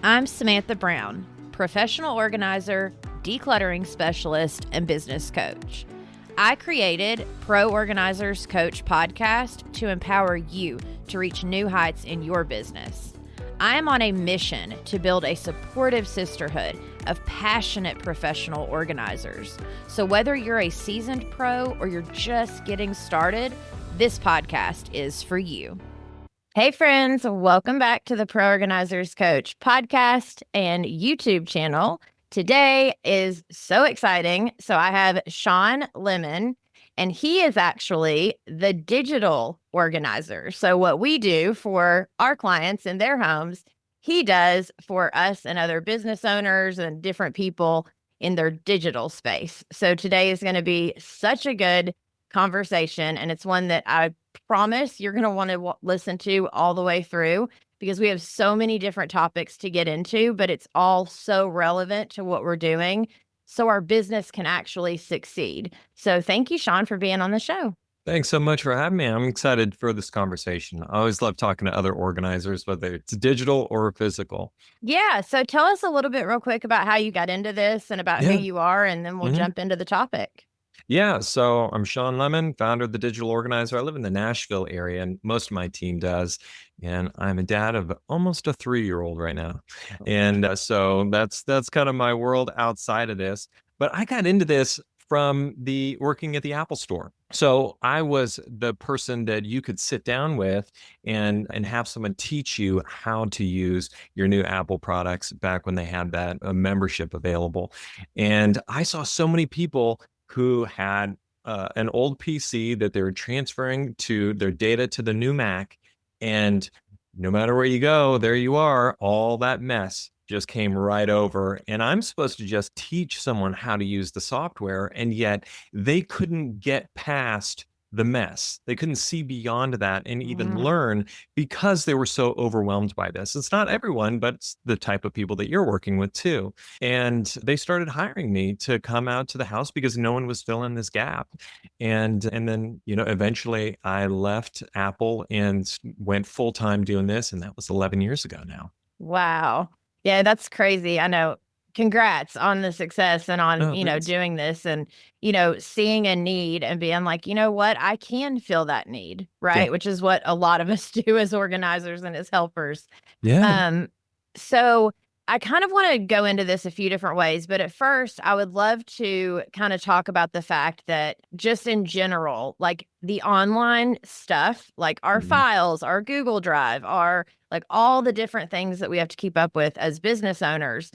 I'm Samantha Brown, professional organizer, decluttering specialist, and business coach. I created Pro Organizers Coach podcast to empower you to reach new heights in your business. I am on a mission to build a supportive sisterhood of passionate professional organizers. So whether you're a seasoned pro or you're just getting started, this podcast is for you. Hey friends, welcome back to the Pro Organizers Coach podcast and YouTube channel. Today is so exciting. So I have Shawn Lemon, and he is actually the digital organizer. So what we do for our clients in their homes, he does for us and other business owners and different people in their digital space. So today is going to be such a good conversation, and it's one that I promise you're going to want to listen to all the way through, because we have so many different topics to get into, but it's all so relevant to what we're doing so our business can actually succeed. So thank you, Shawn, for being on the show. Thanks so much for having me. I'm excited for this conversation. I always love talking to other organizers, whether it's digital or physical. Yeah. So tell us a little bit real quick about how you got into this and about who you are, and then we'll jump into the topic. Yeah, so I'm Shawn Lemon, founder of the Digital Organizer. I live in the Nashville area, and most of my team does. And I'm a dad of almost a 3-year-old right now. And so that's kind of my world outside of this. But I got into this from the working at the Apple Store. So I was the person that you could sit down with and have someone teach you how to use your new Apple products back when they had that membership available. And I saw so many people who had an old PC that they were transferring to their data to the new Mac. And no matter where you go, there you are, all that mess just came right over. And I'm supposed to just teach someone how to use the software, and yet they couldn't get past the mess. They couldn't see beyond that and even learn because they were so overwhelmed by this. It's not everyone, but it's the type of people that you're working with too. And they started hiring me to come out to the house because no one was filling this gap. And then, eventually I left Apple and went full-time doing this. And that was 11 years ago now. Wow. Yeah, that's crazy. I know. Congrats on the success and on, Thanks. doing this and, seeing a need and being like, you know what, I can fill that need, right? Yeah. Which is what a lot of us do as organizers and as helpers. Yeah. So I kind of want to go into this a few different ways, but at first I would love to kind of talk about the fact that just in general, like the online stuff, like our files, our Google Drive, our like all the different things that we have to keep up with as business owners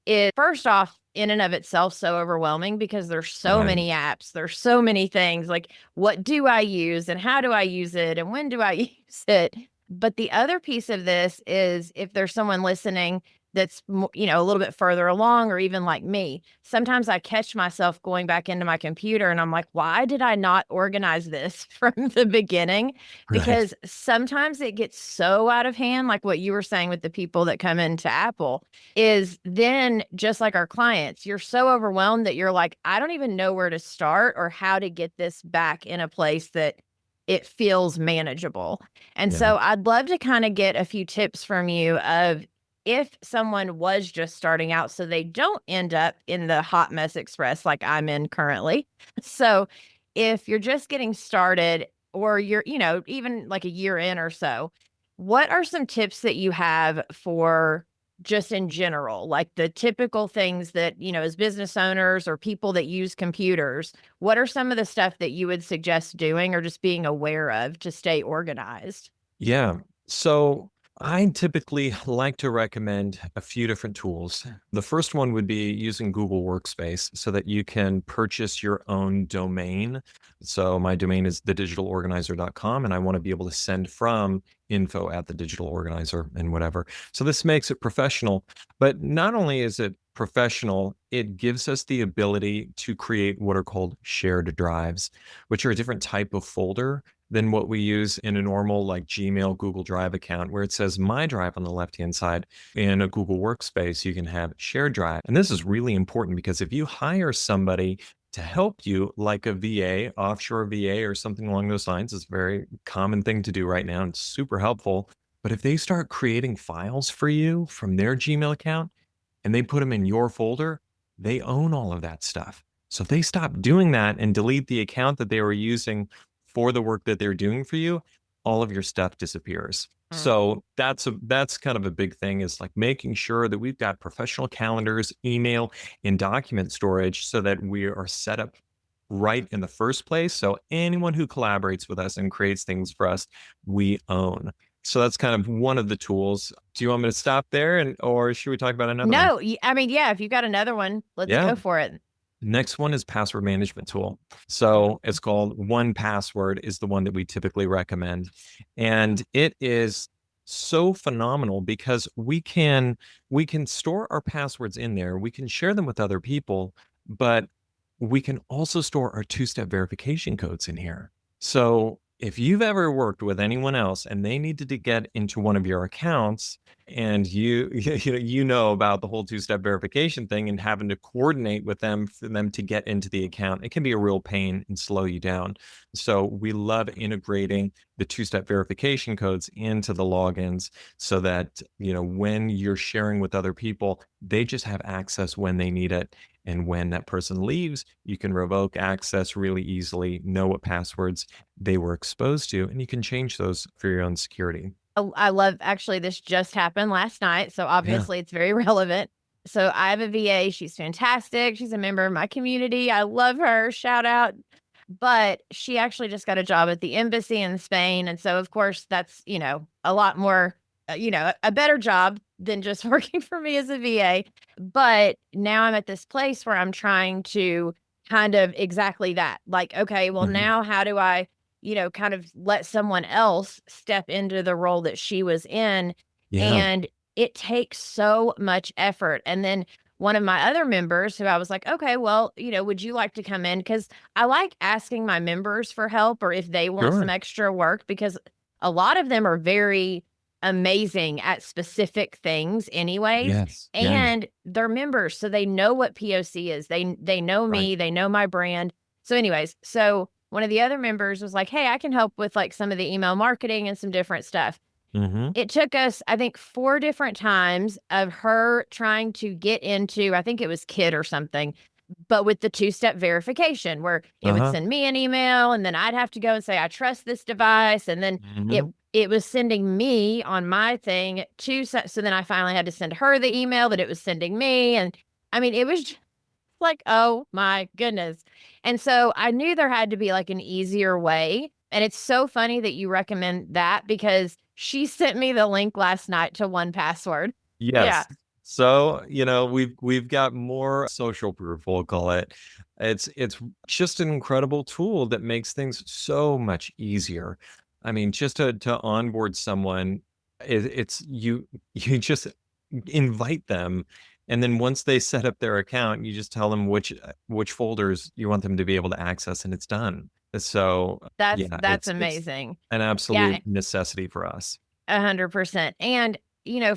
is first off in and of itself so overwhelming because there's so many apps, there's so many things, like what do I use and how do I use it and when do I use it? But the other piece of this is if there's someone listening that's, a little bit further along, or even like me, sometimes I catch myself going back into my computer and I'm like, why did I not organize this from the beginning? Because sometimes it gets so out of hand, like what you were saying with the people that come into Apple, is then just like our clients, you're so overwhelmed that you're like, I don't even know where to start or how to get this back in a place that it feels manageable. And so I'd love to kind of get a few tips from you of if someone was just starting out so they don't end up in the hot mess express like I'm in currently. So if you're just getting started or you're, even like a year in or so, what are some tips that you have for just in general, like the typical things that, as business owners or people that use computers, what are some of the stuff that you would suggest doing or just being aware of to stay organized? Yeah. So I typically like to recommend a few different tools. The first one would be using Google Workspace so that you can purchase your own domain. So my domain is thedigitalorganizer.com, and I want to be able to send from info at the digital organizer and whatever. So this makes it professional. But not only is it professional, it gives us the ability to create what are called shared drives, which are a different type of folder than what we use in a normal like Gmail, Google Drive account, where it says My Drive on the left-hand side. In a Google Workspace, you can have Shared Drive. And this is really important because if you hire somebody to help you, like a VA, offshore VA or something along those lines, it's a very common thing to do right now and super helpful. But if they start creating files for you from their Gmail account and they put them in your folder, they own all of that stuff. So if they stop doing that and delete the account that they were using for the work that they're doing for you, all of your stuff disappears. Mm. So that's kind of a big thing, is like making sure that we've got professional calendars, email, and document storage so that we are set up right in the first place. So anyone who collaborates with us and creates things for us, we own. So that's kind of one of the tools. Do you want me to stop there, or should we talk about another one? No, I mean, yeah, if you got another one, let's Yeah. go for it. Next one is password management tool. Mm. So it's called 1Password, is the one that we typically recommend. And it is so phenomenal because we can store our passwords in there. We can share them with other people, but we can also store our two-step verification codes in here. So if you've ever worked with anyone else and they needed to get into one of your accounts, and you know about the whole two-step verification thing and having to coordinate with them for them to get into the account, it can be a real pain and slow you down. So we love integrating the two-step verification codes into the logins so that, when you're sharing with other people, they just have access when they need it. And when that person leaves, you can revoke access really easily, know what passwords they were exposed to, and you can change those for your own security. Oh, I love, actually, this just happened last night, so Yeah. obviously it's very relevant. So I have a VA, she's fantastic, she's a member of my community, I love her, shout out. But she actually just got a job at the embassy in Spain, and so, of course, that's, a lot more, a better job than just working for me as a VA. But now I'm at this place where I'm trying to kind of exactly that. Like, okay, well, Mhm. now how do I, kind of let someone else step into the role that she was in? Yeah. And it takes so much effort. And then one of my other members who I was like, okay, well, would you like to come in? Because I like asking my members for help or if they want some Sure. extra work, because a lot of them are very amazing at specific things anyways, Yes. Yeah. and they're members, so they know what POC is. They know Right. me, they know my brand. So anyways, so one of the other members was like, "Hey, I can help with like some of the email marketing and some different stuff." Mhm. It took us, I think, 4 different times of her trying to get into, I think it was Kit or something, but with the two-step verification where it would Uh-huh. send me an email and then I'd have to go and say, "I trust this device," and then it Mhm. it was sending me on my thing to so then I finally had to send her the email that it was sending me, and I mean, it was like, oh my goodness. And so I knew there had to be like an easier way. And it's so funny that you recommend that because she sent me the link last night to 1Password. Yeah. Yes. So, we've got more social proof, we'll call it. It's just an incredible tool that makes things so much easier. I mean, just to onboard someone, it's you just invite them, and then once they set up their account, you just tell them which folders you want them to be able to access, and it's done. So, yeah, That's it's amazing. an Yeah, absolute necessity for us. 100%. And,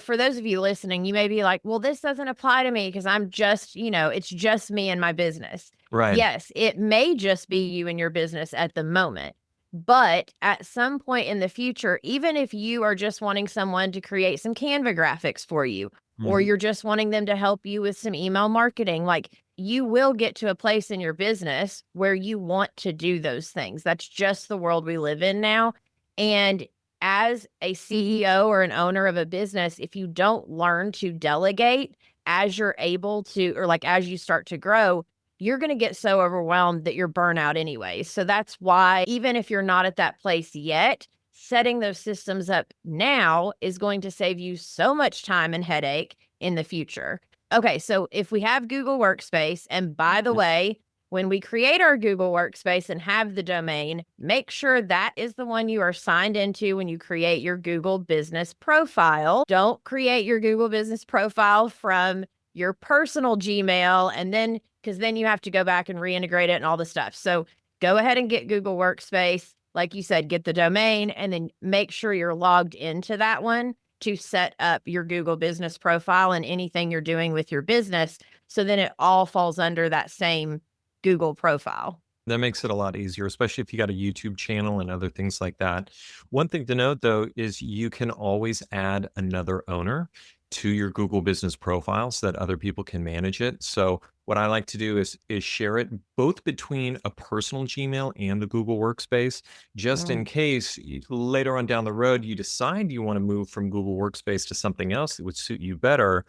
for those of you listening, you may be like, well, this doesn't apply to me because I'm just, it's just me and my business. Right. Yes, it may just be you and your business at the moment. But at some point in the future, even if you are just wanting someone to create some Canva graphics for you, or Mhm. you're just wanting them to help you with some email marketing, like you will get to a place in your business where you want to do those things. That's just the world we live in now. And as a CEO or an owner of a business, if you don't learn to delegate as you're able to, or like as you start to grow, you're going to get so overwhelmed that you're burnout anyway. So that's why, even if you're not at that place yet, setting those systems up now is going to save you so much time and headache in the future. Okay, so if we have Google Workspace, and by the way, when we create our Google Workspace and have the domain, make sure that is the one you are signed into when you create your Google business profile. Don't create your Google business profile from your personal Gmail, and then because then you have to go back and reintegrate it and all the stuff. So go ahead and get Google Workspace. Like you said, get the domain and then make sure you're logged into that one to set up your Google business profile and anything you're doing with your business. So then it all falls under that same Google profile. That makes it a lot easier, especially if you got a YouTube channel and other things like that. One thing to note though is you can always add another owner to your Google business profile so that other people can manage it. So what I like to do is share it both between a personal Gmail and the Google Workspace, just in Mm. case later on down the road you decide you want to move from Google Workspace to something else that would suit you better.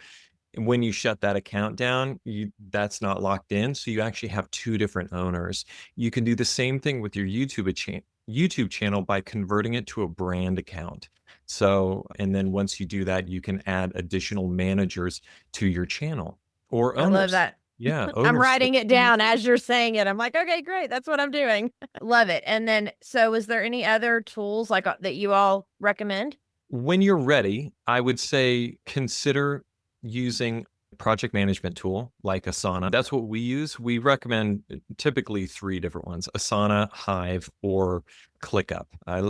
When you shut that account down, that's not locked in, so you actually have 2 different owners. You can do the same thing with your YouTube channel by converting it to a brand account. So, and then once you do that, you can add additional managers to your channel or I love owners. that. Yeah, I'm owners. writing it down as you're saying it. I'm like, okay, great. That's what I'm doing. Love it. And then, so is there any other tools like that you all recommend? When you're ready, I would say consider using a project management tool like Asana. That's what we use. We recommend typically 3 different ones: Asana, Hive, or ClickUp.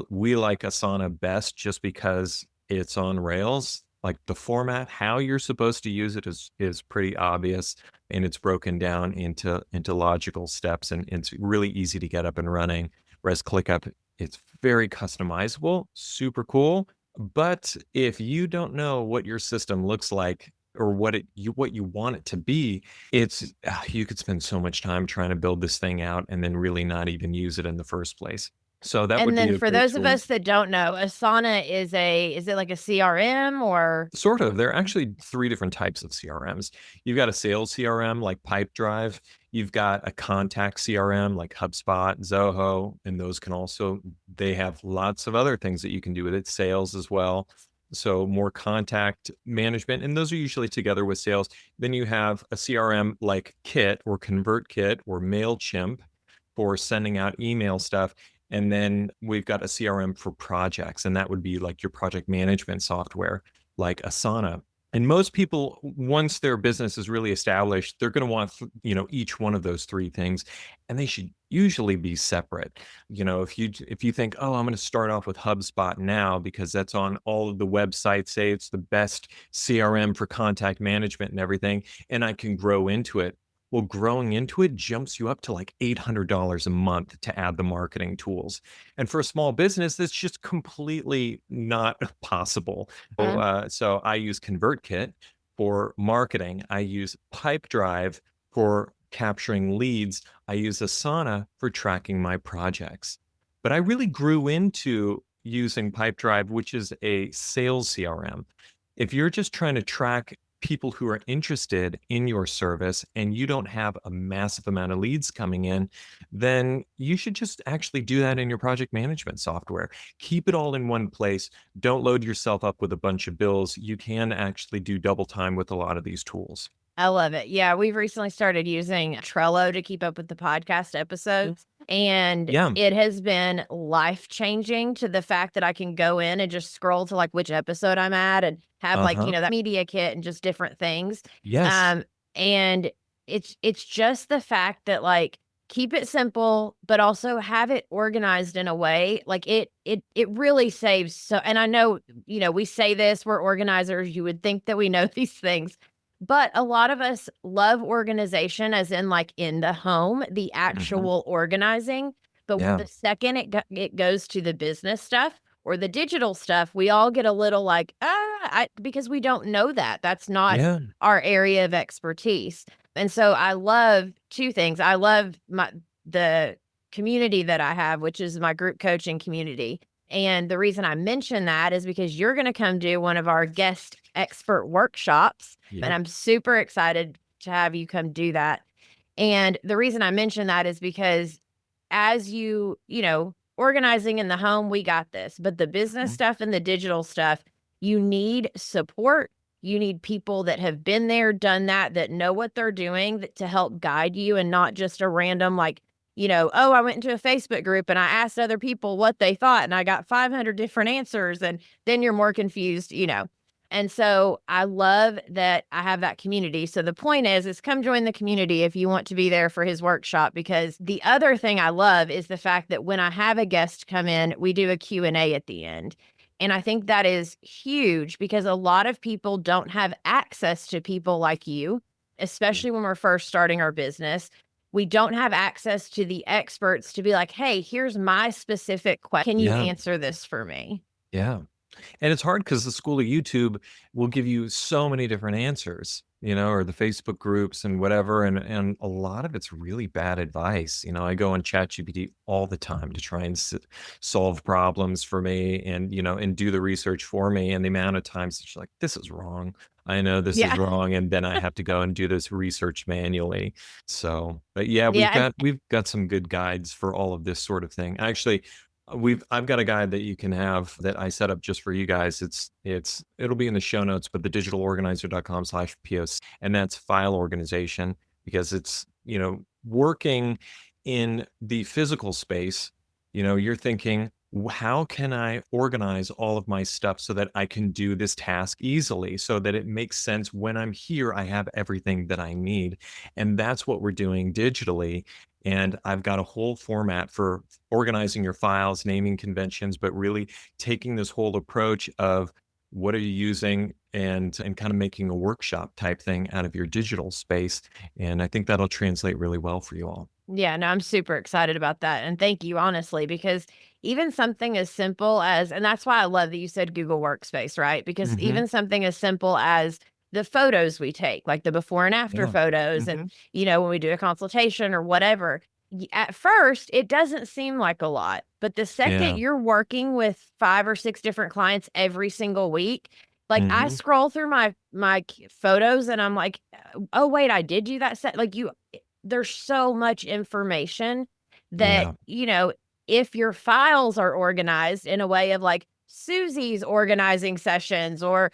We like Asana best just because it's on Rails. Like the format, how you're supposed to use it is pretty obvious, and it's broken down into logical steps, and it's really easy to get up and running. Whereas ClickUp, it's very customizable, super cool, but if you don't know what your system looks like or what you want it to be, you could spend so much time trying to build this thing out and then really not even use it in the first place. So that would And be then a for great those of tool. us that don't know, Asana is it like a CRM or? Sort of. There are actually 3 different types of CRMs. You've got a sales CRM like Pipedrive. You've got a contact CRM like HubSpot, Zoho, and those can also, they have lots of other things that you can do with it, sales as well. So more contact management, and those are usually together with sales. Then you have a CRM like Kit or ConvertKit or MailChimp for sending out email stuff. And then we've got a CRM for projects, and that would be like your project management software, like Asana. And most people, once their business is really established, they're going to want, each one of those 3 things, and they should usually be separate. If you think, oh, I'm going to start off with HubSpot now because that's on all of the websites, say it's the best CRM for contact management and everything, and I can grow into it. Well, growing into it jumps you up to like $800 a month to add the marketing tools. And for a small business, that's just completely not possible. Mhm. So I use ConvertKit for marketing. I use Pipedrive for capturing leads. I use Asana for tracking my projects. But I really grew into using Pipedrive, which is a sales CRM. If you're just trying to track people who are interested in your service and you don't have a massive amount of leads coming in, then you should just actually do that in your project management software. Keep it all in one place. Don't load yourself up with a bunch of bills. You can actually do double time with a lot of these tools. I love it. Yeah, we've recently started using Trello to keep up with the podcast episodes, and Yeah. it has been life-changing to the fact that I can go in and just scroll to, like, which episode I'm at and have, like, Uh-huh. that media kit and just different things. Yes. And it's just the fact that, like, keep it simple, but also have it organized in a way, like, it really saves so, and I know, we say this, we're organizers, you would think that we know these things, but a lot of us love organization as in, like, in the home, the Mhm. actual organizing, but Yeah. the second it goes to the business stuff or the digital stuff, we all get a little like, because we don't know that. That's not Yeah. our area of expertise. And so I love 2 things. I love the community that I have, which is my group coaching community. And the reason I mention that is because you're going to come do one of our guest expert workshops, and Yep. I'm super excited to have you come do that. And the reason I mention that is because as organizing in the home, we got this, but the business Mhm. stuff and the digital stuff, you need support. You need people that have been there, done that, that know what they're doing to help guide you and not just a random, like, oh, I went into a Facebook group and I asked other people what they thought and I got 500 different answers. And then you're more confused. And so I love that I have that community. So the point is come join the community if you want to be there for his workshop, because the other thing I love is the fact that when I have a guest come in, we do a Q&A at the end. And I think that is huge because a lot of people don't have access to people like you, Yeah. especially when we're first starting our business. we don't have access to the experts to be like, hey, here's my specific question. Can you Yeah. answer this for me? Yeah. And it's hard because the school of YouTube will give you so many different answers, or the Facebook groups and whatever. And a lot of it's really bad advice. I go on ChatGPT all the time to try and solve problems for me and do the research for me. And the amount of times it's like, this is wrong. I know this is Yeah. wrong. And then I have to go and do this research manually. So, but yeah, we've Yeah. And got some good guides for all of this sort of thing. Actually, I've got a guide that you can have that I set up just for you guys. It'll be in the show notes, but thedigitalorganizer.com/POC, and that's file organization because it's, working in the physical space, you're thinking, how can I organize all of my stuff so that I can do this task easily so that it makes sense when I'm here, I have everything that I need. And that's what we're doing digitally. And I've got a whole format for organizing your files, naming conventions, but really taking this whole approach of what are you using and kind of making a workshop type thing out of your digital space. And I think that'll translate really well for you all. yeah, no, I'm super excited about that. And thank you, honestly, because even something as simple as, and that's why I love that you said Google Workspace, right? Because Hmm. even something as simple as the photos we take, like the before and after Yeah. photos, Hmm. and, when we do a consultation or whatever, at first, it doesn't seem like a lot. But the second Yeah. you're working with 5 or 6 different clients every single week, like I Hmm. scroll through my photos and I'm like, oh, wait, I did do that set. Like there's so much information that, Yeah. if your files are organized in a way of like Susie's organizing sessions or,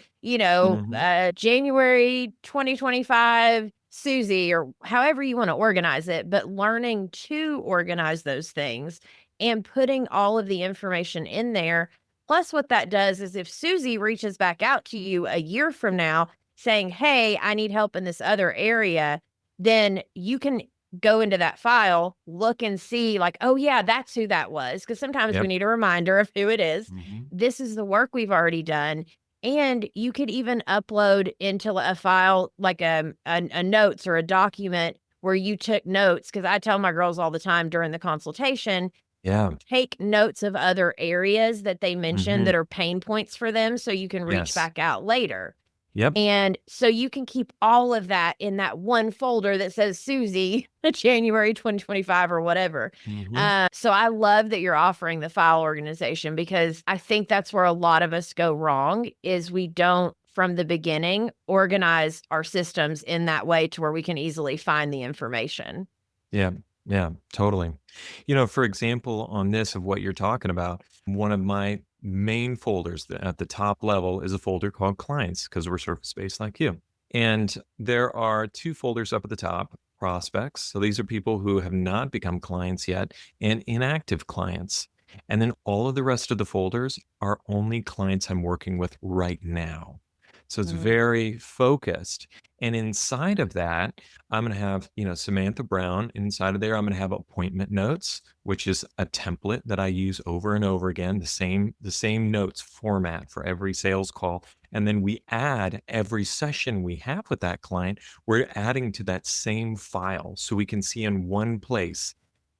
Hmm. January 2025 Susie or however you want to organize it, but learning to organize those things and putting all of the information in there. Plus, what that does is if Susie reaches back out to you a year from now saying, hey, I need help in this other area, then you can go into that file, look and see like, oh yeah, that's who that was. Because sometimes we Yep. need a reminder of who it is. Hmm. This is the work we've already done. And you could even upload into a file like a notes or a document where you took notes. Because I tell my girls all the time during the consultation, Yeah. take notes of other areas that they mentioned Hmm. that are pain points for them so you can reach Yes. back out later. Yep. And so you can keep all of that in that one folder that says Susie, January 2025 or whatever. Hmm. So I love that you're offering the file organization because I think that's where a lot of us go wrong is we don't from the beginning organize our systems in that way to where we can easily find the information. Yeah. Yeah. Totally. For example, on this of what you're talking about, one of my main folders at the top level is a folder called clients because we're surface based like you. And there are two folders up at the top prospects. So these are people who have not become clients yet and inactive clients. And then all of the rest of the folders are only clients I'm working with right now. So it's Mhm, very focused. And inside of that, I'm going to have, Samantha Brown inside of there. I'm going to have appointment notes, which is a template that I use over and over again, the same notes format for every sales call. And then we add every session we have with that client, we're adding to that same file so we can see in one place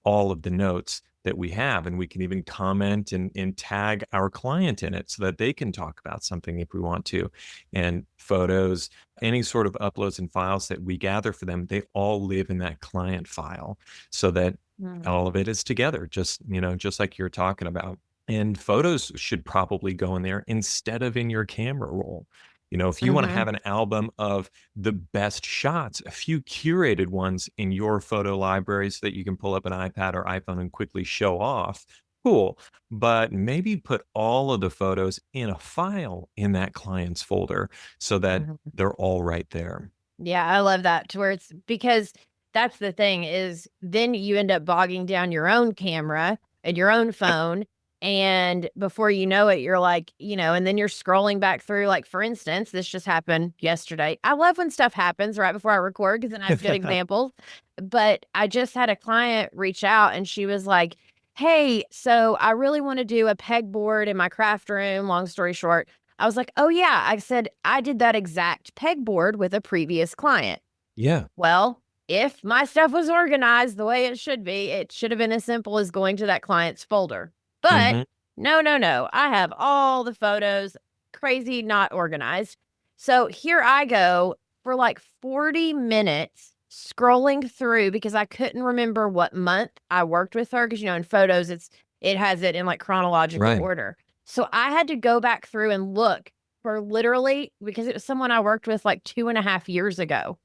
all of the notes that we have. And we can even comment and tag our client in it so that they can talk about something if we want to. And photos, any sort of uploads and files that we gather for them, they all live in that client file so that mhm, all of it is together, just like you're talking about. And photos should probably go in there instead of in your camera roll. If you want to mhm. have an album of the best shots, a few curated ones in your photo library so that you can pull up an iPad or iPhone and quickly show off, cool. But maybe put all of the photos in a file in that client's folder so that Mhm. they're all right there. Yeah, I love that to where it's because that's the thing is then you end up bogging down your own camera and your own Yep. phone. And before you know it, you're like, and then you're scrolling back through, like, for instance, this just happened yesterday. I love when stuff happens right before I record because then I have good examples. But I just had a client reach out and she was like, hey, so I really want to do a pegboard in my craft room. Long story short, I was like, "Oh, yeah." I said, "I did that exact pegboard with a previous client." Yeah. Well, if my stuff was organized the way it should have been as simple as going to that client's folder. But Hmm. no, no, no. I have all the photos, crazy, not organized. So here I go for like 40 minutes scrolling through because I couldn't remember what month I worked with her. Because, in photos, it has it in like chronological Right. order. So I had to go back through and look for literally, because it was someone I worked with like 2.5 years ago.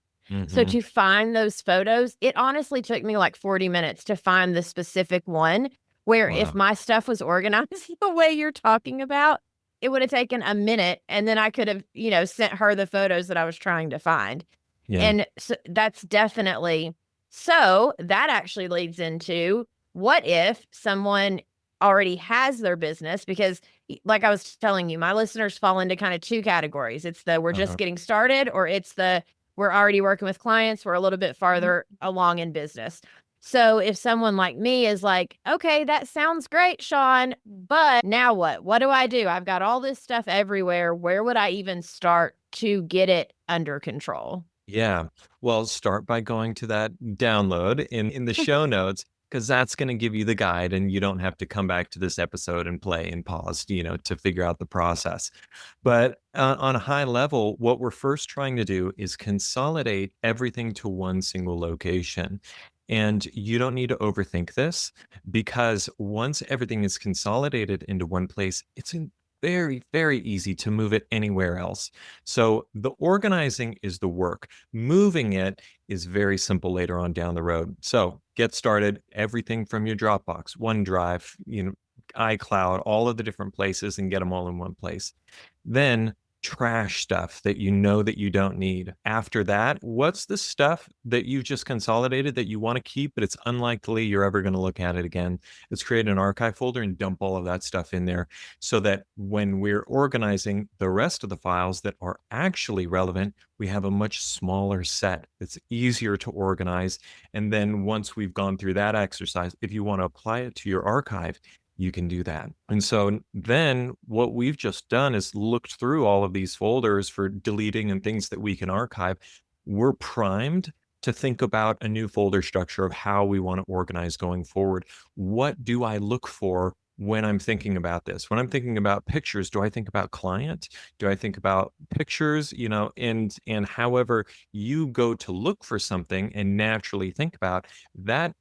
So Hmm. to find those photos, it honestly took me like 40 minutes to find the specific one where if Wow. my stuff was organized the way you're talking about, it would have taken a minute and then I could have, sent her the photos that I was trying to find. Yeah. And so that's definitely so that actually leads into what if someone already has their business because like I was telling you, my listeners fall into kind of two categories. It's the we're just Uh-huh. getting started or it's the we're already working with clients, we're a little bit farther along in business. So if someone like me is like, okay, that sounds great, Shawn, but now what? What do I do? I've got all this stuff everywhere. Where would I even start to get it under control? Yeah. Well, start by going to that download in the show notes because that's going to give you the guide and you don't have to come back to this episode and play and pause, to figure out the process. But on a high level, what we're first trying to do is consolidate everything to one single location. And you don't need to overthink this because once everything is consolidated into one place, it's very, very easy to move it anywhere else. So the organizing is the work. Moving it is very simple later on down the road. So get started, everything from your Dropbox, OneDrive, iCloud, all of the different places and get them all in one place. Then trash stuff that you know that you don't need. After that, what's the stuff that you've just consolidated that you want to keep, but it's unlikely you're ever going to look at it again? Let's create an archive folder and dump all of that stuff in there so that when we're organizing the rest of the files that are actually relevant, we have a much smaller set that's easier to organize. And then once we've gone through that exercise, if you want to apply it to your archive, you can do that. And so then what we've just done is looked through all of these folders for deleting and things that we can archive. We're primed to think about a new folder structure of how we want to organize going forward. What do I look for when I'm thinking about this? When I'm thinking about pictures, do I think about client? Do I think about pictures? And however you go to look for something and naturally think about that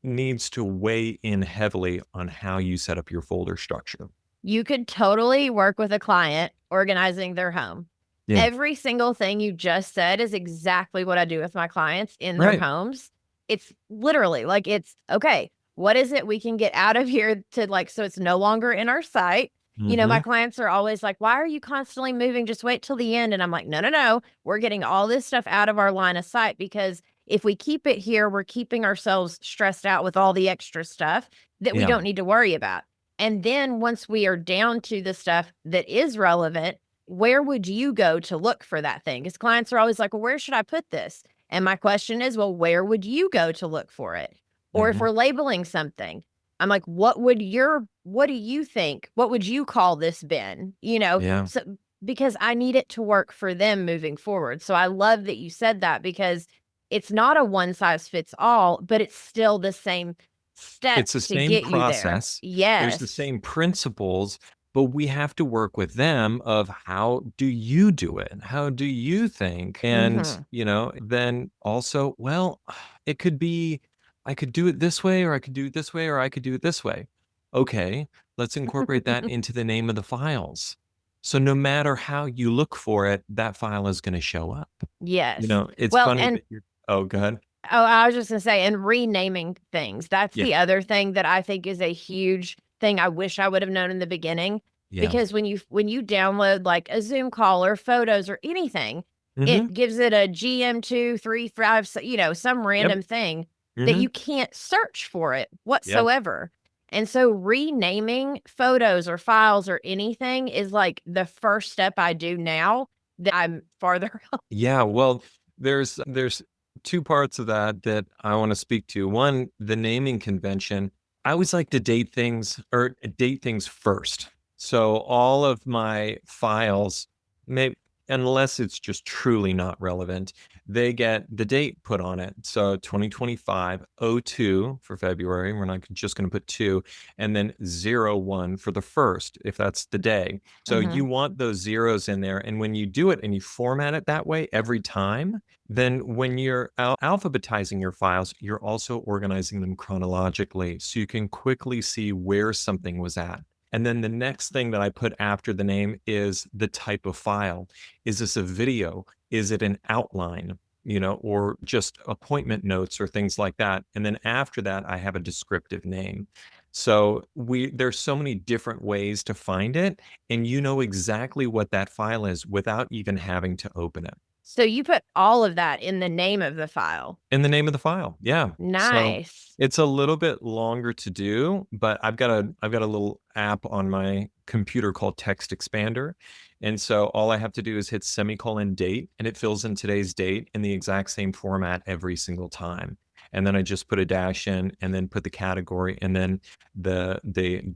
needs to weigh in heavily on how you set up your folder structure. You could totally work with a client organizing their home. Yeah. Every single thing you just said is exactly what I do with my clients in their Right. homes. It's literally like, it's okay. What is it we can get out of here to like, so it's no longer in our sight? My Mhm. clients are always like, why are you constantly moving? Just wait till the end. And I'm like, no, no, no. We're getting all this stuff out of our line of sight because if we keep it here, we're keeping ourselves stressed out with all the extra stuff that we Yeah. don't need to worry about. And then once we are down to the stuff that is relevant, where would you go to look for that thing? Because clients are always like, well, where should I put this? And my question is, well, where would you go to look for it? Or if Mhm. we're labeling something, I'm like, what do you think? What would you call this bin? Yeah. So because I need it to work for them moving forward. So I love that you said that because it's not a one size fits all, but it's still the same It's the steps to same get you there. process. There's the Yes. same principles, but we have to work with them of how do you do it? How do you think? And, Mhm. then also, well, it could be I could do it this way or I could do it this way or I could do it this way. Okay, let's incorporate that into the name of the files. So no matter how you look for it, that file is going to show up. Yes. It's Well, funny and that you're Oh, go ahead. I was just gonna say, and renaming things. That's Yeah. the other thing that I think is a huge thing I wish I would have known in the beginning. Yeah. Because when you download like a Zoom call or photos or anything, Mhm. it gives it a GM235, some Yep. random thing that Mhm. you can't search for it Yep. whatsoever. And so renaming photos or files or anything is like the first step I do now that I'm farther. Yeah, well, there's 2 parts of that that I wanna speak to. One, the naming convention. I always like to date things first. So all of my files, maybe unless it's just truly not relevant, they get the date put on it. So 2025-02 for February. We're not just going to put 2, and then 01 for the first, if that's the day. So Mhm. you want those zeros in there. And when you do it and you format it that way every time, then when you're alphabetizing your files, you're also organizing them chronologically. So you can quickly see where something was at. And then the next thing that I put after the name is the type of file. Is this a video? Is it an outline? Or just appointment notes or things like that. And then after that, I have a descriptive name. So there's so many different ways to find it, and you know exactly what that file is without even having to open it. So you put all of that in the name of the file. In the name of the file, yeah. So Nice. it's a little bit longer to do, but I've got a little app on my computer called Text Expander, and so all I have to do is hit semicolon date, and it fills in today's date in the exact same format every single time. And then I just put a dash in, and then put the category, and then the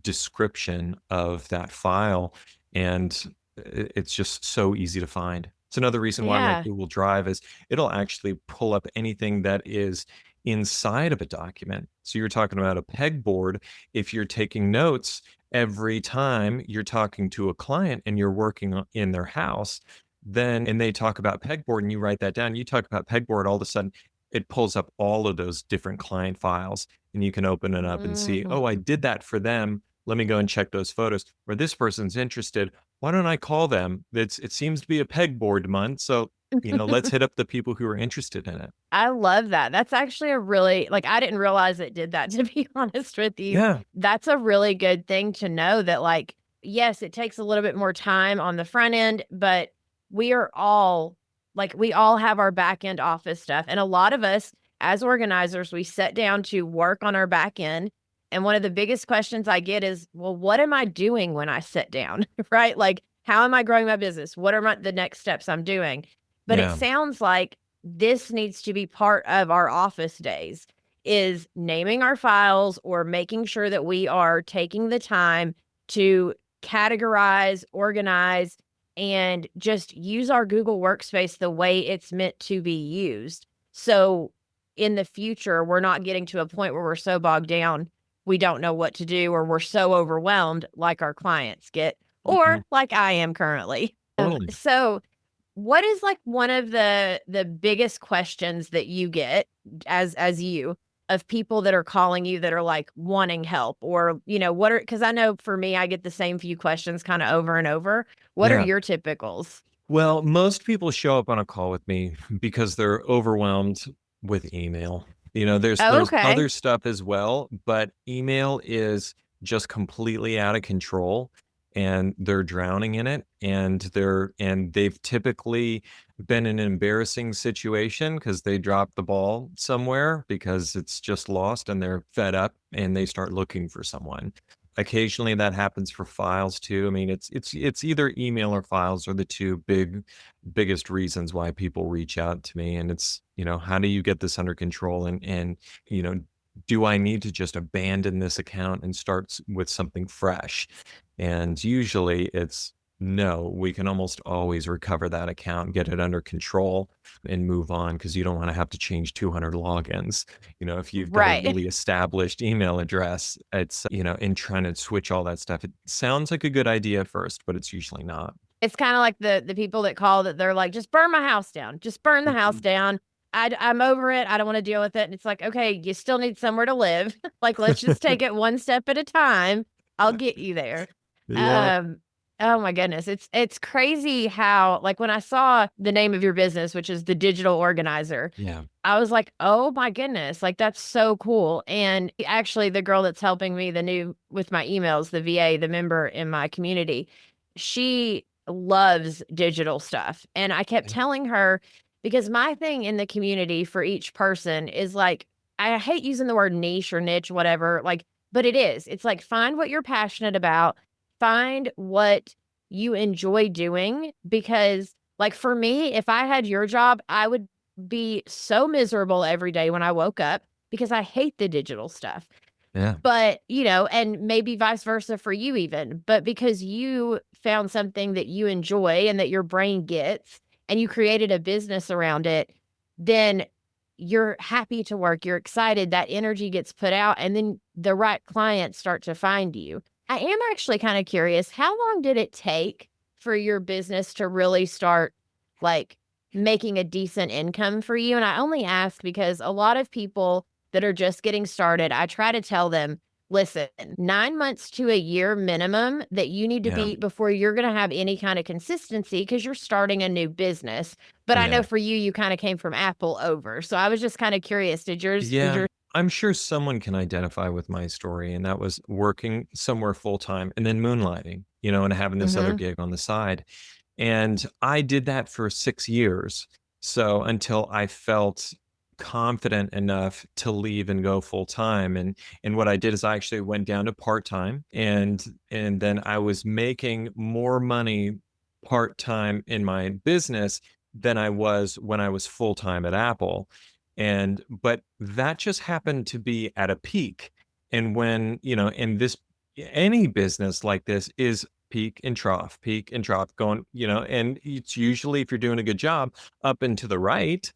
description of that file, and it's just so easy to find. It's another reason why I like Yeah. Google Drive is it'll actually pull up anything that is inside of a document. So you're talking about a pegboard. If you're taking notes every time you're talking to a client and you're working in their house, then and they talk about pegboard and you write that down, you talk about pegboard, all of a sudden it pulls up all of those different client files and you can open it up and see, oh, I Mhm. did that for them. Let me go and check those photos. Or this person's interested. Why don't I call them? It seems to be a pegboard month. So, let's hit up the people who are interested in it. I love that. That's actually a really like, I didn't realize it did that, to be honest with you. Yeah. That's a really good thing to know that, like, yes, it takes a little bit more time on the front end, but we are all like, we all have our back end office stuff. And a lot of us as organizers, we sit down to work on our back end. And one of the biggest questions I get is, well, what am I doing when I sit down? Right? Like, how am I growing my business? What are the next steps I'm doing? But it Yeah. sounds like this needs to be part of our office days, is naming our files or making sure that we are taking the time to categorize, organize, and just use our Google Workspace the way it's meant to be used. So in the future, we're not getting to a point where we're so bogged down, we don't know what to do, or we're so overwhelmed like our clients get, or Mhm. like I am currently. Totally. So what is, like, one of the biggest questions that you get as you, of people that are calling you that are, like, wanting help, or, what are, because I know for me, I get the same few questions kinda over and over. What are Yeah. your typicals? Well, most people show up on a call with me because they're overwhelmed with email. Oh, There's okay. other stuff as well, but email is just completely out of control and they're drowning in it and they've typically been in an embarrassing situation because they dropped the ball somewhere because it's just lost and they're fed up and they start looking for someone. Occasionally that happens for files too. I mean, it's either email or files are the two biggest reasons why people reach out to me. And it's, how do you get this under control? And you know, do I need to just abandon this account and start with something fresh? And usually it's no, we can almost always recover that account, get it under control, and move on because you don't want to have to change 200 logins. If you've got a Right. really established email address, it's, in trying to switch all that stuff, it sounds like a good idea at first, but it's usually not. It's kinda like the people that call that they're like, "Just burn my house down. Just burn the house Mhm. down. I'm over it. I don't wanna deal with it." And it's like, "Okay, you still need somewhere to live. Like, let's just take it one step at a time. I'll get you there." Yeah. Um, oh my goodness. It's crazy how, like, when I saw the name of your business, which is the Digital Organizer, Yeah. I was like, "Oh my goodness, like, that's so cool." And actually, the girl that's helping me, the new with my emails, the VA, the member in my community, she loves digital stuff. And I kept Yeah. telling her, because my thing in the community for each person is like, I hate using the word niche or niche, whatever, like, but it is. It's like, find what you're passionate about, find what you enjoy doing. Because, like, for me, if I had your job, I would be so miserable every day when I woke up because I hate the digital stuff. Yeah. But, and maybe vice versa for you even, but because you found something that you enjoy and that your brain gets and you created a business around it, then you're happy to work, you're excited, that energy gets put out, and then the right clients start to find you. I am actually kind of curious, how long did it take for your business to really start, like, making a decent income for you? And I only ask because a lot of people that are just getting started, I try to tell them, listen, 9 months to a year minimum that you need to Yeah. be before you're going to have any kind of consistency because you're starting a new business. But I know Yeah. for you, you kind of came from Apple over. So I was just kind of curious. Did Yeah. yours? I'm sure someone can identify with my story, and that was working somewhere full time and then moonlighting, and having this other Mm-hmm. gig on the side. And I did that for 6 years. So until I felt confident enough to leave and go full time. And what I did is I actually went down to part time, and then I was making more money part time in my business than I was when I was full time at Apple. And but that just happened to be at a peak. And when, in this any business like this is peak and trough going, and it's usually, if you're doing a good job, up and to the right,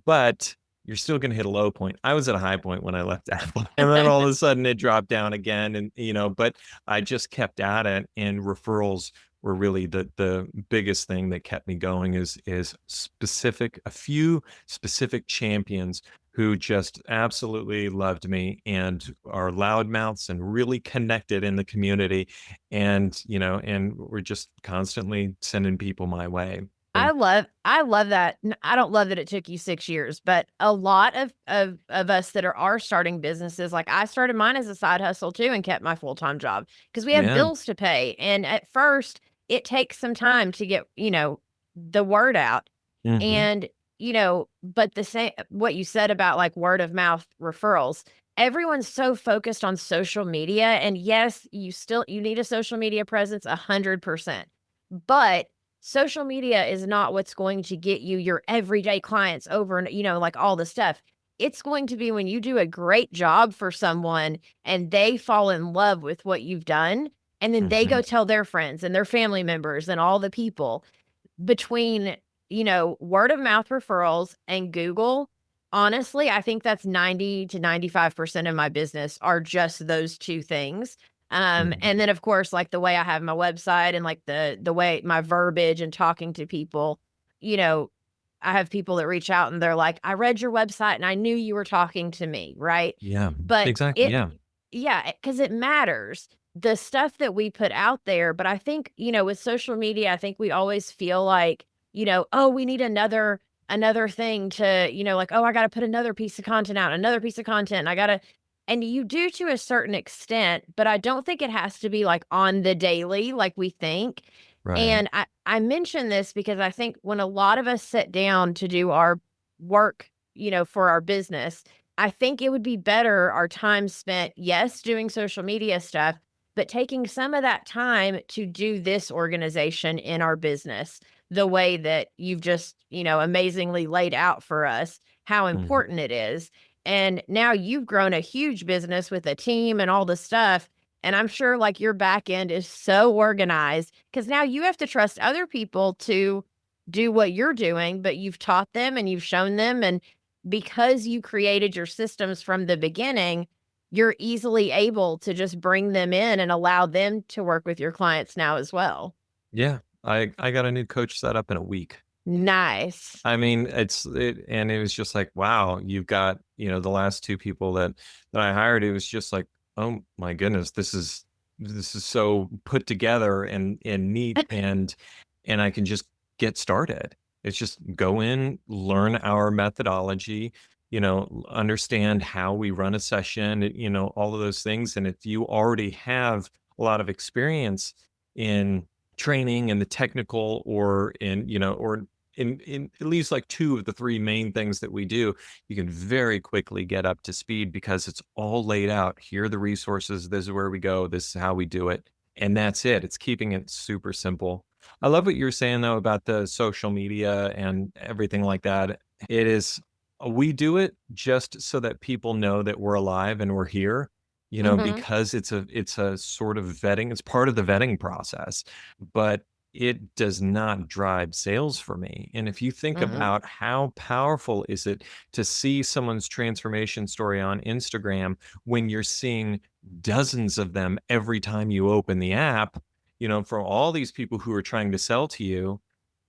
but you're still going to hit a low point. I was at a high point when I left Apple, and then all of a sudden it dropped down again. And, but I just kept at it, and referrals were really the biggest thing that kept me going. Is a few specific champions who just absolutely loved me and are loudmouths and really connected in the community, and we're just constantly sending people my way. And I love that. I don't love that it took you 6 years, but a lot of us that are starting businesses, like I started mine as a side hustle too and kept my full-time job because we have yeah. bills to pay. And at first, it takes some time to get, the word out. Hmm. And, but the same what you said about like word of mouth referrals, everyone's so focused on social media. And yes, you need a social media presence 100%. But social media is not what's going to get you your everyday clients over and, like all the stuff. It's going to be when you do a great job for someone and they fall in love with what you've done. And then they Hmm. go tell their friends and their family members and all the people between, word of mouth referrals and Google. Honestly, I think that's 90 to 95% of my business are just those two things. And then of course, like the way I have my website and like the way my verbiage and talking to people, you know, I have people that reach out and they're like, I read your website and I knew you were talking to me, right? Yeah, But exactly. Yeah. yeah, because it matters. The stuff that we put out there, but I think, with social media, I think we always feel like, oh, we need another thing to, like, oh, I gotta put another piece of content out, another piece of content. And you do to a certain extent, but I don't think it has to be like on the daily like we think. Right. And I mention this because I think when a lot of us sit down to do our work, for our business, I think it would be better our time spent, yes, doing social media stuff, but taking some of that time to do this organization in our business the way that you've just, amazingly laid out for us how Mhm. important it is. And now you've grown a huge business with a team and all the stuff. And I'm sure like your back end is so organized because now you have to trust other people to do what you're doing, but you've taught them and you've shown them. And because you created your systems from the beginning, you're easily able to just bring them in and allow them to work with your clients now as well. Yeah. I got a new coach set up in a week. Nice. I mean, and it was just like, wow, you've got, the last 2 people that I hired. It was just like, oh my goodness, this is so put together and neat, and I can just get started. It's just go in, learn our methodology, understand how we run a session, all of those things. And if you already have a lot of experience in training and the technical, or in at least like 2 of the 3 main things that we do, you can very quickly get up to speed because it's all laid out. Here are the resources. This is where we go. This is how we do it. And that's it. It's keeping it super simple. I love what you're saying though about the social media and everything like that. We do it just so that people know that we're alive and we're here. Mhm. because it's a sort of vetting, it's part of the vetting process, but it does not drive sales for me. And if you think Mm-mm. about how powerful is it to see someone's transformation story on Instagram when you're seeing dozens of them every time you open the app, from all these people who are trying to sell to you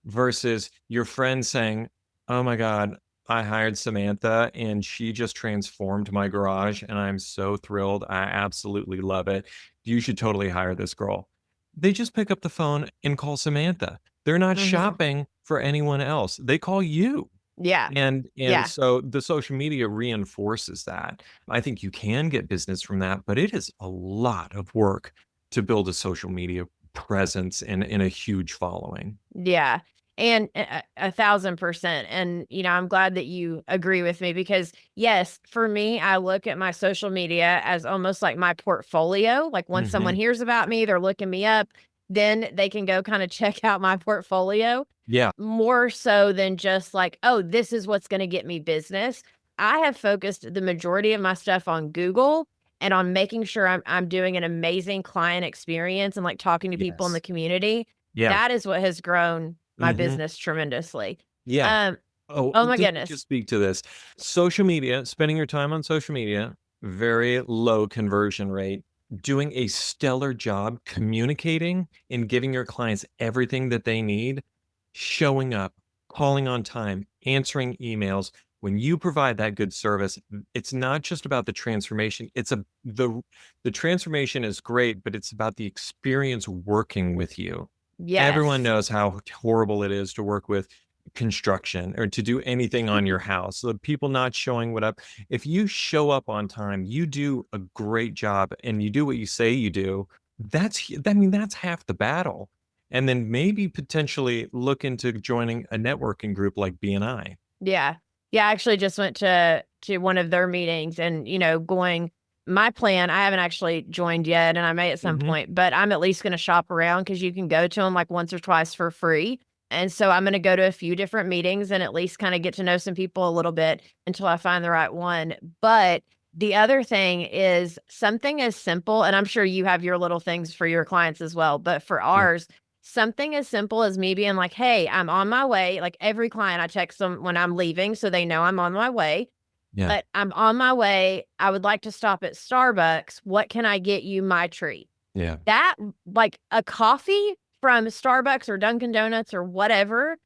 versus your friend saying, "Oh my God, I hired Samantha and she just transformed my garage and I'm so thrilled. I absolutely love it. You should totally hire this girl." They just pick up the phone and call Samantha. They're not Mhm. shopping for anyone else. They call you. Yeah. And Yeah. so the social media reinforces that. I think you can get business from that, but it is a lot of work to build a social media presence and a huge following. Yeah. And 1,000%. And, I'm glad that you agree with me because, yes, for me, I look at my social media as almost like my portfolio. Like once someone Mhm. hears about me, they're looking me up, then they can go kind of check out my portfolio Yeah. more so than just like, oh, this is what's going to get me business. I have focused the majority of my stuff on Google and on making sure I'm doing an amazing client experience and like talking to people in the Yes. community. Yeah. That is what has grown my Mhm. business tremendously. Yeah. Um, Oh, oh my let me just goodness. speak to this. Social media, spending your time on social media, very low conversion rate. Doing a stellar job communicating and giving your clients everything that they need, showing up, calling on time, answering emails. When you provide that good service, it's not just about the transformation. The transformation is great, but it's about the experience working with you. Everyone Yes. knows how horrible it is to work with construction or to do anything on your house. The people not showing what up. If you show up on time, you do a great job and you do what you say you do, that's half the battle. And then maybe potentially look into joining a networking group like BNI. Yeah. Yeah, I actually just went to one of their meetings and, going my plan, I haven't actually joined yet and I may at some Mhm. point, but I'm at least going to shop around because you can go to them like once or twice for free. And so I'm going to go to a few different meetings and at least kind of get to know some people a little bit until I find the right one. But the other thing is something as simple, and I'm sure you have your little things for your clients as well, but for Yeah. ours, something as simple as me being like, "Hey, I'm on my way." Like every client, I text them when I'm leaving so they know I'm on my way. Yeah. But I'm on my way. I would like to stop at Starbucks. What can I get you my treat? Yeah. That like a coffee from Starbucks or Dunkin' Donuts or whatever,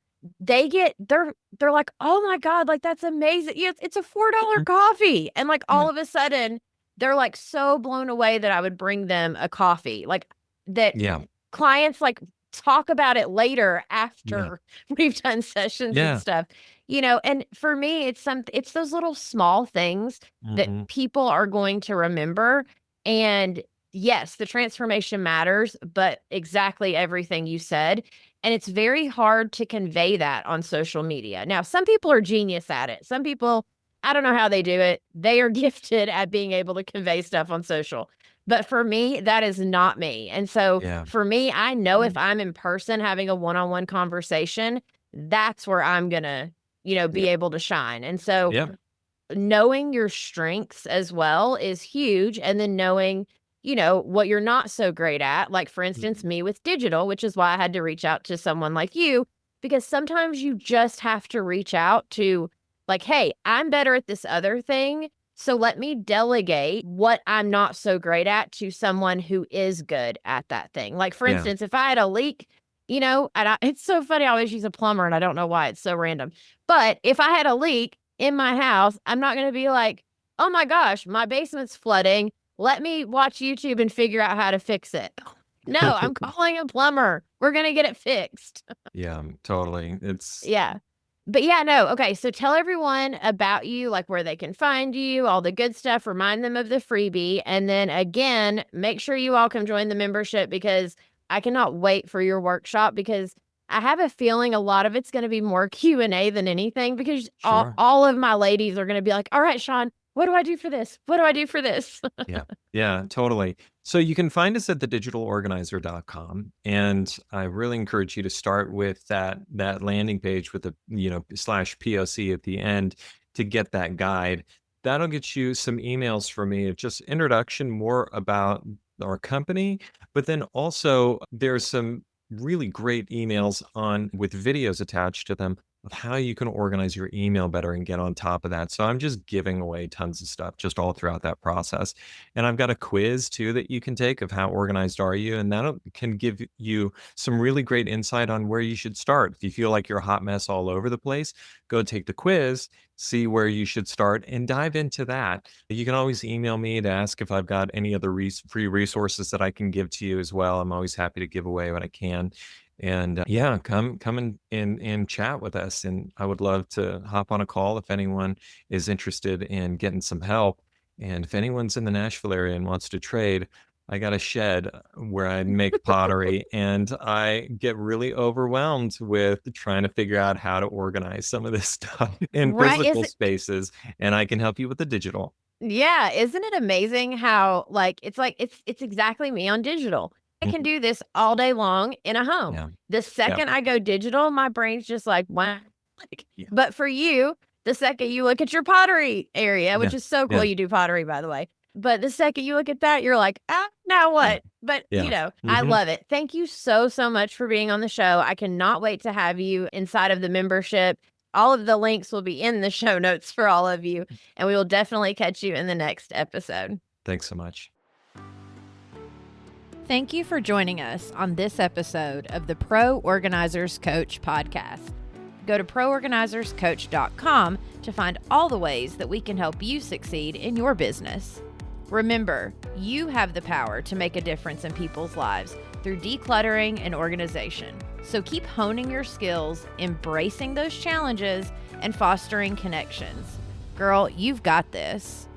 they're like, "Oh my god, like that's amazing. Yeah, it's a $4 Mhm. coffee." And like Yeah. all of a sudden, they're like so blown away that I would bring them a coffee. Like that Yeah. clients like talk about it later Yeah. after we've done sessions and Yeah. stuff, and for me, it's those little small things that Mhm. people are going to remember. And yes, the transformation matters, but exactly everything you said. And it's very hard to convey that on social media. Now, some people are genius at it. Some people, I don't know how they do it. They are gifted at being able to convey stuff on social. But for me, that is not me. And so Yeah. for me, I know if I'm in person having a one-on-one conversation, that's where I'm gonna, Yeah. be able to shine. And so Yeah. knowing your strengths as well is huge. And then knowing, what you're not so great at, like for instance, Mhm. me with digital, which is why I had to reach out to someone like you, because sometimes you just have to reach out to, like, hey, I'm better at this other thing. So let me delegate what I'm not so great at to someone who is good at that thing. Like, for Yeah. instance, if I had a leak, it's so funny. I always use a plumber and I don't know why it's so random. But if I had a leak in my house, I'm not gonna be like, "Oh my gosh, my basement's flooding. Let me watch YouTube and figure out how to fix it." No, I'm calling a plumber. We're gonna get it fixed. Yeah, totally. It's Yeah. But yeah, no, okay, so tell everyone about you, like where they can find you, all the good stuff, remind them of the freebie, and then again, make sure you all come join the membership because I cannot wait for your workshop because I have a feeling a lot of it's gonna be more Q&A than anything because all sure. all of my ladies are gonna be like, "All right, Shawn, what do I do for this? What do I do for this?" Yeah. Yeah, totally. So you can find us at thedigitalorganizer.com. And I really encourage you to start with that landing page with the, slash POC at the end to get that guide. that'll get you some emails from me of just introduction more about our company, but then also there's some really great emails on with videos attached to them of how you can organize your email better and get on top of that. So I'm just giving away tons of stuff just all throughout that process. And I've got a quiz too that you can take of how organized are you, and that can give you some really great insight on where you should start. If you feel like you're a hot mess all over the place, go take the quiz, see where you should start, and dive into that. You can always email me to ask if I've got any other free resources that I can give to you as well. I'm always happy to give away what I can. And yeah, come and chat with us. And I would love to hop on a call if anyone is interested in getting some help. And if anyone's in the Nashville area and wants to trade, I got a shed where I make pottery, and I get really overwhelmed with trying to figure out how to organize some of this stuff in Right? physical spaces, and I can help you with the digital. Yeah, isn't it amazing how it's exactly me on digital. I can Mhm. do this all day long in a home. Yeah. The Yeah. second I go digital, my brain's just like, "Wah." Like, Yeah. but for you, the second you look at your pottery area, Yeah. which is so cool, Yeah. you do pottery, by the way. But the second you look at that, you're like, "Ah, now Yeah. what?" But, Yeah. I Mhm. love it. Thank you so, so much for being on the show. I cannot wait to have you inside of the membership. All of the links will be in the show notes for all of you, and we will definitely catch you in the next episode. Thanks so much. Thank you for joining us on this episode of the Pro Organizers Coach podcast. Go to proorganizerscoach.com to find all the ways that we can help you succeed in your business. Remember, you have the power to make a difference in people's lives through decluttering and organization. So keep honing your skills, embracing those challenges, and fostering connections. Girl, you've got this.